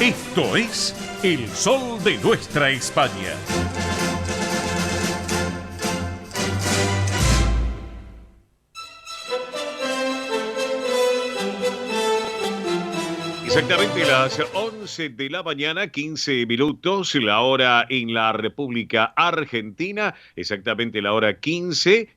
Esto es El Sol de Nuestra España. Exactamente las 11 de la mañana, 15 minutos, la hora en la República Argentina, exactamente la hora 15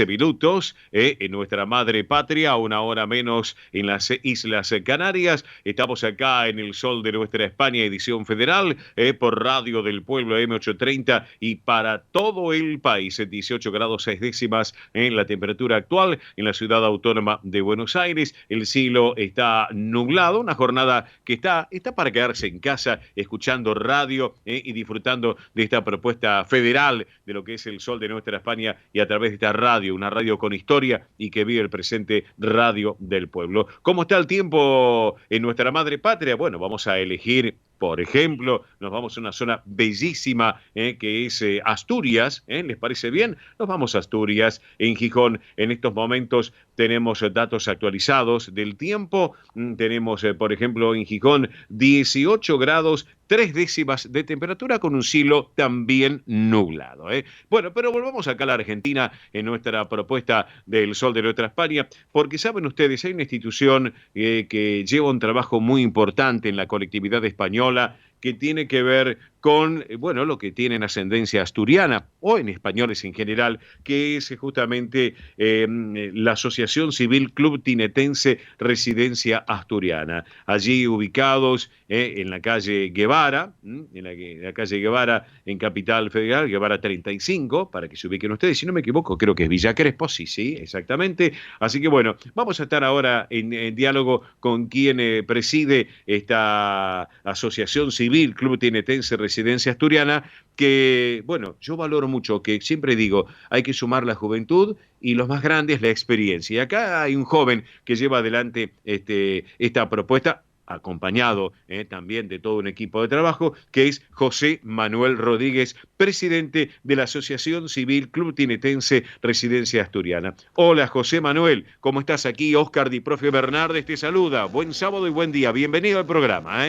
minutos, en nuestra madre patria, una hora menos en las Islas Canarias. Estamos acá en el Sol de Nuestra España, edición federal, por Radio del Pueblo M830 y para todo el país, 18 grados 6 décimas en la temperatura actual en la ciudad autónoma de Buenos Aires. El cielo está nublado, una jornada que está para quedarse en casa, escuchando radio y disfrutando de esta propuesta federal de lo que es el Sol de Nuestra España y a través de esta radio, una radio con historia y que vive el presente, Radio del Pueblo. ¿Cómo está el tiempo en nuestra madre patria? Bueno, vamos a elegir, por ejemplo, nos vamos a una zona bellísima que es Asturias. ¿Les parece bien? Nos vamos a Asturias, en Gijón. En estos momentos tenemos datos actualizados del tiempo. Tenemos, por ejemplo, en Gijón 18 grados 3 décimas de temperatura con un cielo también nublado. Bueno, pero volvamos acá a la Argentina en nuestra propuesta del Sol de Nuestra España, porque saben ustedes, hay una institución que lleva un trabajo muy importante en la colectividad española que tiene que ver con, bueno, lo que tienen ascendencia asturiana o en españoles en general, que es justamente la Asociación Civil Club Tinetense Residencia Asturiana. Allí ubicados en la calle Guevara, en la calle Guevara en Capital Federal, Guevara 35, para que se ubiquen ustedes. Si no me equivoco, creo que es Villa Crespo, sí, exactamente. Así que bueno, vamos a estar ahora en diálogo con quien preside esta Asociación Civil Club Tinetense Residencia Asturiana, que, bueno, yo valoro mucho, que siempre digo, hay que sumar la juventud y los más grandes la experiencia. Y acá hay un joven que lleva adelante esta propuesta, acompañado también de todo un equipo de trabajo, que es José Manuel Rodríguez, presidente de la Asociación Civil Club Tinetense Residencia Asturiana. Hola, José Manuel, ¿cómo estás? Aquí Oscar Di Profe Bernardes te saluda. Buen sábado y buen día. Bienvenido al programa,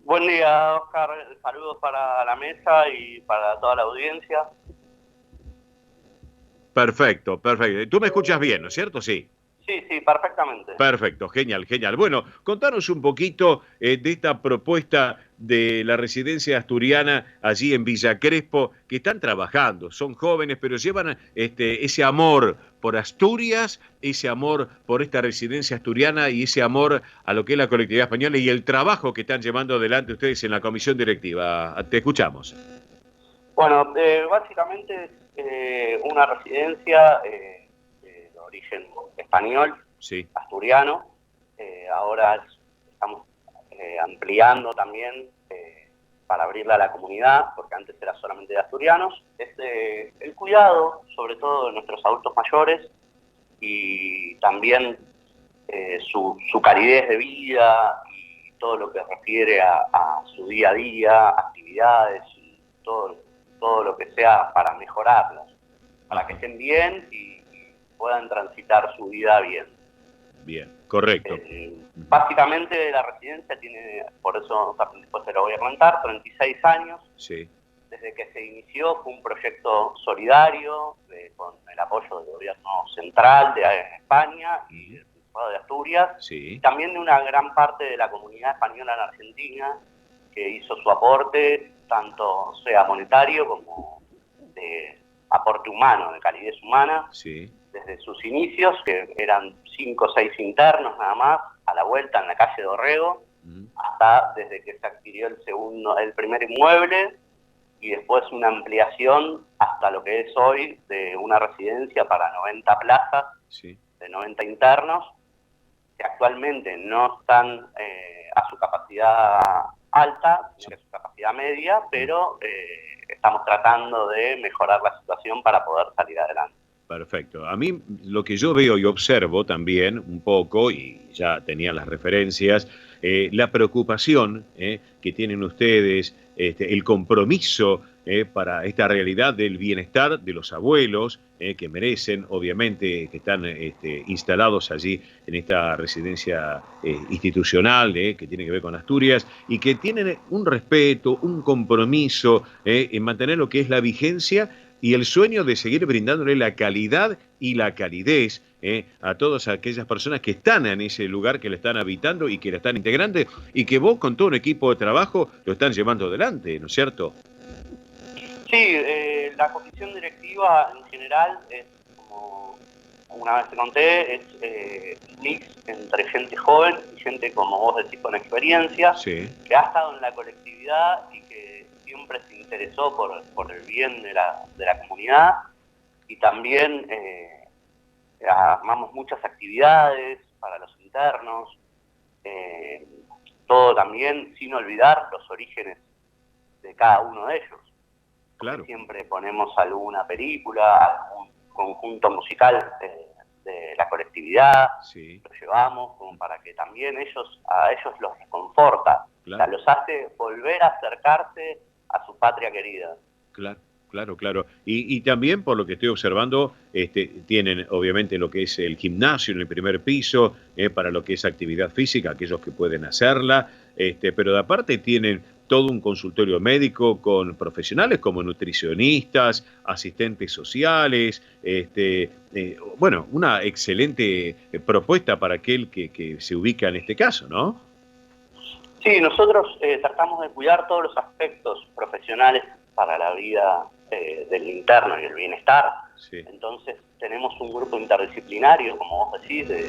Buen día, Oscar. Saludos para la mesa y para toda la audiencia. Perfecto. Tú me escuchas bien, ¿no es cierto? Sí. Sí, perfectamente. Perfecto, genial. Bueno, contanos un poquito de esta propuesta de la residencia asturiana allí en Villa Crespo, que están trabajando, son jóvenes, pero llevan ese amor por Asturias, ese amor por esta residencia asturiana y ese amor a lo que es la colectividad española y el trabajo que están llevando adelante ustedes en la comisión directiva. Te escuchamos. Bueno, básicamente es una residencia de origen español, sí, asturiano. Ahora estamos ampliando también para abrirla a la comunidad, porque antes era solamente de asturianos. Es el cuidado, sobre todo de nuestros adultos mayores, y también su calidez de vida y todo lo que refiere a su día a día, actividades y todo lo que sea para mejorarlas, para que estén bien y puedan transitar su vida bien. Bien, correcto. Básicamente la residencia tiene, por eso después te lo voy a comentar, 36 años. Sí. Desde que se inició fue un proyecto solidario con el apoyo del gobierno central de España y del Principado de Asturias. Sí. Y también de una gran parte de la comunidad española en Argentina que hizo su aporte, tanto sea monetario como de aporte humano, de calidez humana. Sí. Desde sus inicios, que eran 5 o 6 internos nada más, a la vuelta en la calle Dorrego, hasta desde que se adquirió el primer inmueble, y después una ampliación hasta lo que es hoy de una residencia para 90 plazas, sí, de 90 internos, que actualmente no están a su capacidad alta, sino que a su capacidad media, pero estamos tratando de mejorar la situación para poder salir adelante. Perfecto. A mí lo que yo veo y observo también un poco, y ya tenía las referencias, la preocupación que tienen ustedes, el compromiso para esta realidad del bienestar de los abuelos, que merecen, obviamente, que están instalados allí en esta residencia institucional que tiene que ver con Asturias y que tienen un respeto, un compromiso en mantener lo que es la vigencia y el sueño de seguir brindándole la calidad y la calidez a todas aquellas personas que están en ese lugar, que lo están habitando y que lo están integrando y que vos con todo un equipo de trabajo lo están llevando adelante, ¿no es cierto? Sí, la comisión directiva en general es, como una vez te conté, es un mix entre gente joven y gente, como vos decís, con experiencia, Sí. que ha estado en la colectividad y que siempre se interesó por el bien de la comunidad, y también armamos muchas actividades para los internos, todo también sin olvidar los orígenes de cada uno de ellos. Claro. Siempre ponemos alguna película, algún conjunto musical de la colectividad, Sí. lo llevamos como para que también a ellos los reconforta, Claro. o sea, los hace volver a acercarse a su patria querida. Claro. Y también, por lo que estoy observando, tienen obviamente lo que es el gimnasio en el primer piso, para lo que es actividad física, aquellos que pueden hacerla, pero de aparte tienen todo un consultorio médico con profesionales como nutricionistas, asistentes sociales, bueno, una excelente propuesta para aquel que se ubica en este caso, ¿no? Sí, nosotros tratamos de cuidar todos los aspectos profesionales para la vida del interno y el bienestar. Sí. Entonces tenemos un grupo interdisciplinario, como vos decís, de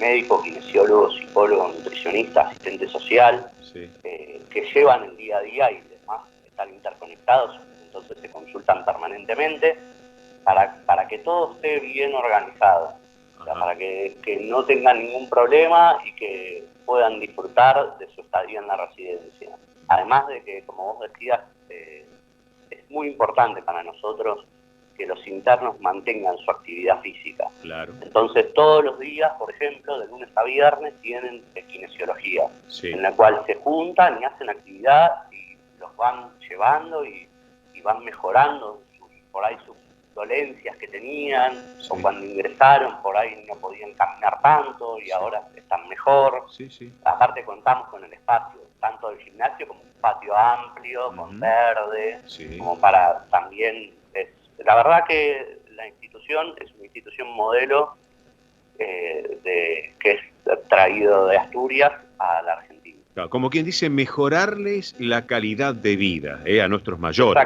médico, kinesiólogo, psicólogo, nutricionista, asistente social, Sí. que llevan el día a día y además están interconectados, entonces se consultan permanentemente para que todo esté bien organizado, o sea, para que no tengan ningún problema y que puedan disfrutar de su estadía en la residencia. Además de que, como vos decías, es muy importante para nosotros que los internos mantengan su actividad física. Claro. Entonces, todos los días, por ejemplo, de lunes a viernes, tienen kinesiología, Sí. en la cual se juntan y hacen actividad y los van llevando y van mejorando por ahí sus dolencias que tenían, Sí. o cuando ingresaron por ahí no podían caminar tanto y Sí. ahora están mejor. Sí. Aparte contamos con el espacio, tanto del gimnasio como un patio amplio, con verde, Sí. como para también... La verdad que la institución es una institución modelo que es traído de Asturias a la Argentina. Claro, como quien dice, mejorarles la calidad de vida a nuestros mayores.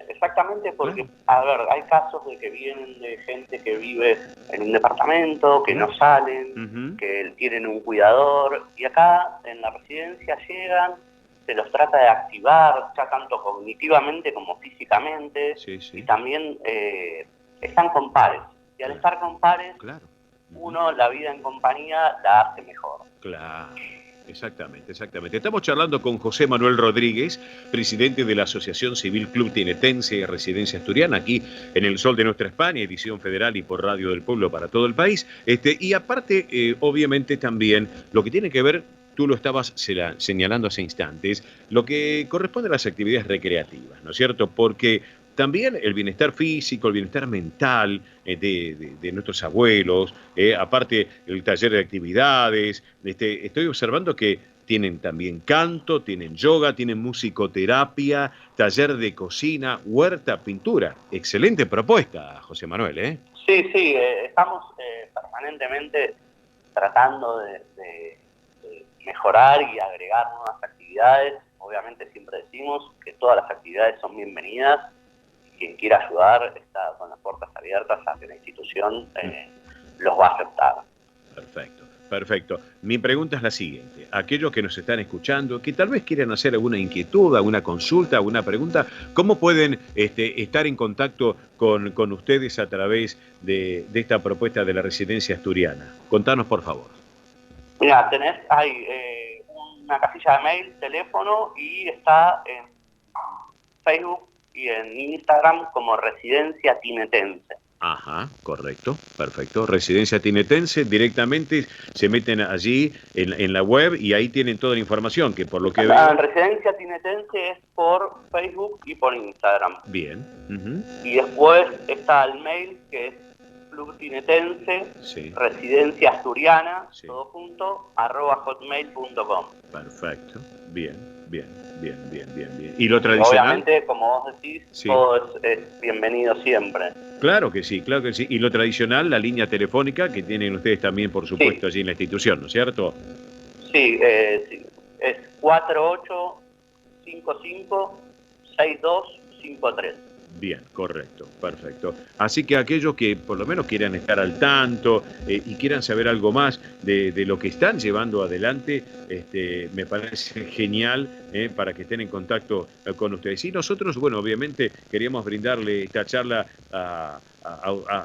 Exactamente, porque, a ver, hay casos de que vienen de gente que vive en un departamento, que no salen, que tienen un cuidador, y acá en la residencia llegan, se los trata de activar, ya tanto cognitivamente como físicamente, y también están con pares. Y al estar con pares, uno la vida en compañía la hace mejor. Claro. Exactamente. Estamos charlando con José Manuel Rodríguez, presidente de la Asociación Civil Club Tinetense Residencia Asturiana, aquí en El Sol de Nuestra España, edición federal y por Radio del Pueblo para todo el país. Y aparte, obviamente también, lo que tiene que ver, tú lo estabas señalando hace instantes, lo que corresponde a las actividades recreativas, ¿no es cierto? Porque también el bienestar físico, el bienestar mental de nuestros abuelos, aparte el taller de actividades, estoy observando que tienen también canto, tienen yoga, tienen musicoterapia, taller de cocina, huerta, pintura. Excelente propuesta, José Manuel, ¿eh? Sí, estamos permanentemente tratando de mejorar y agregar nuevas actividades. Obviamente siempre decimos que todas las actividades son bienvenidas. Quien quiera ayudar está con las puertas abiertas a que la institución los va a aceptar. Perfecto. Mi pregunta es la siguiente. Aquellos que nos están escuchando, que tal vez quieran hacer alguna inquietud, alguna consulta, alguna pregunta, ¿cómo pueden estar en contacto con ustedes a través de esta propuesta de la residencia asturiana? Contanos, por favor. Mira, hay una casilla de mail, teléfono, y está en Facebook y en Instagram como Residencia Tinetense. Ajá, correcto, perfecto. Residencia tinetense, directamente se meten allí en la web y ahí tienen toda la información, que por lo que La veo... residencia tinetense es por Facebook y por Instagram. Bien. Ujú. Y después está el mail, que es Club Tinetense, Sí. Residencia Asturiana, Sí. todo junto, @hotmail.com. Perfecto, bien, bien, bien, bien, bien, bien. ¿Y lo tradicional? Obviamente, como vos decís, Sí. todo es bienvenido siempre. Claro que sí, claro que sí. Y lo tradicional, la línea telefónica que tienen ustedes también, por supuesto, allí en la institución, ¿no es cierto? Sí, sí, es 4855-6253. Bien, correcto, perfecto. Así que aquellos que por lo menos quieran estar al tanto y quieran saber algo más de lo que están llevando adelante, me parece genial para que estén en contacto con ustedes. Y nosotros, bueno, obviamente queríamos brindarle esta charla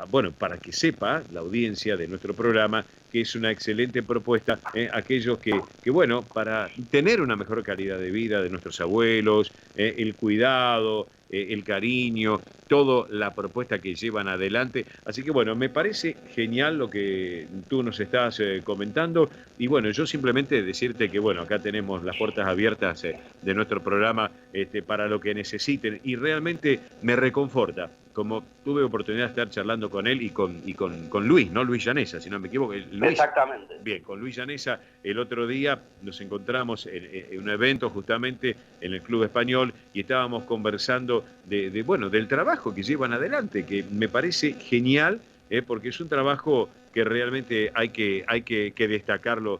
bueno, para que sepa la audiencia de nuestro programa que es una excelente propuesta, aquellos que, bueno, para tener una mejor calidad de vida de nuestros abuelos, el cuidado, el cariño, toda la propuesta que llevan adelante. Así que bueno, me parece genial lo que tú nos estás comentando y bueno, yo simplemente decirte que bueno, acá tenemos las puertas abiertas de nuestro programa para lo que necesiten y realmente me reconforta. Como tuve oportunidad de estar charlando con él y con Luis, no Luis Llanesa, si no me equivoco. Luis, exactamente. Bien, con Luis Llanesa el otro día nos encontramos en un evento justamente en el Club Español y estábamos conversando bueno, del trabajo que llevan adelante, que me parece genial, porque es un trabajo que realmente hay que destacarlo,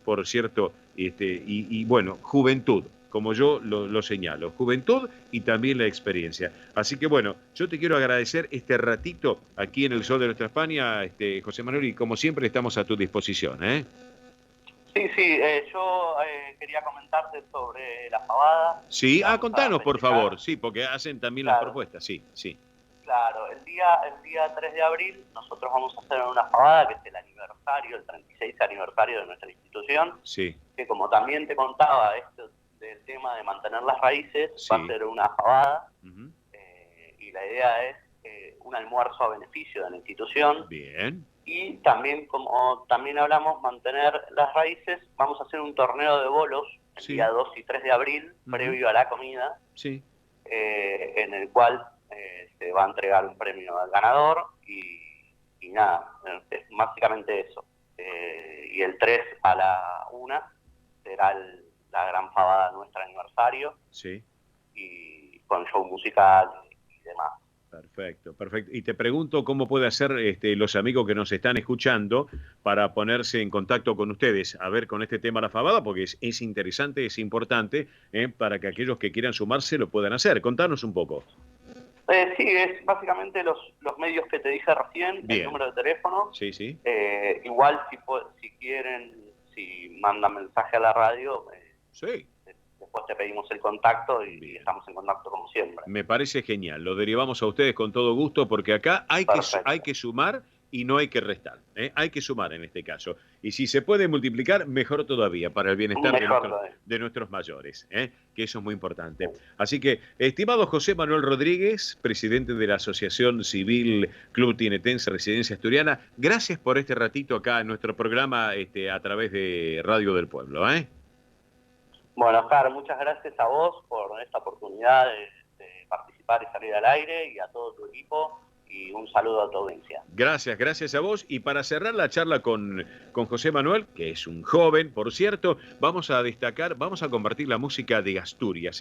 por cierto, y bueno, juventud. Como yo lo señalo, juventud y también la experiencia. Así que bueno, yo te quiero agradecer este ratito aquí en el Sol de Nuestra España, José Manuel, y como siempre estamos a tu disposición. Sí, yo quería comentarte sobre la pavada. Sí, Vamos contanos a por festejar. favor, sí, porque hacen también las propuestas, sí. Claro, el día 3 de abril nosotros vamos a hacer una pavada, que es el aniversario, el 36 aniversario de nuestra institución, Sí. que como también te contaba, esto del tema de mantener las raíces, Sí. va a ser una pavada, Uh-huh. y la idea es un almuerzo a beneficio de la institución. Bien. Y también, como también hablamos, mantener las raíces, vamos a hacer un torneo de bolos el Sí. día 2 y 3 de abril, Ujú. previo a la comida, Sí. en el cual se va a entregar un premio al ganador y nada, es básicamente eso. Y el 3 a la 1 será la gran pavada nuestro aniversario, Sí. y con show musical y demás. Perfecto, perfecto. Y te pregunto cómo puede hacer los amigos que nos están escuchando para ponerse en contacto con ustedes, a ver con este tema la fabada, porque es interesante, es importante, para que aquellos que quieran sumarse lo puedan hacer. Contanos un poco. Sí, es básicamente los medios que te dije recién, Bien. el número de teléfono. Sí, sí. Igual si quieren, si mandan mensaje a la radio, Sí. después te pedimos el contacto y Bien. estamos en contacto como siempre. Me parece genial. Lo derivamos a ustedes con todo gusto porque acá hay que sumar y no hay que restar. Hay que sumar en este caso. Y si se puede multiplicar, mejor todavía para el bienestar de nuestros mayores, que eso es muy importante. Así que, estimado José Manuel Rodríguez, presidente de la Asociación Civil Club Tinetense Residencia Asturiana, gracias por este ratito acá en nuestro programa a través de Radio del Pueblo. Bueno, Oscar, muchas gracias a vos por esta oportunidad de participar y salir al aire, y a todo tu equipo, y un saludo a tu audiencia. Gracias, gracias a vos. Y para cerrar la charla con José Manuel, que es un joven, por cierto, vamos a compartir la música de Asturias.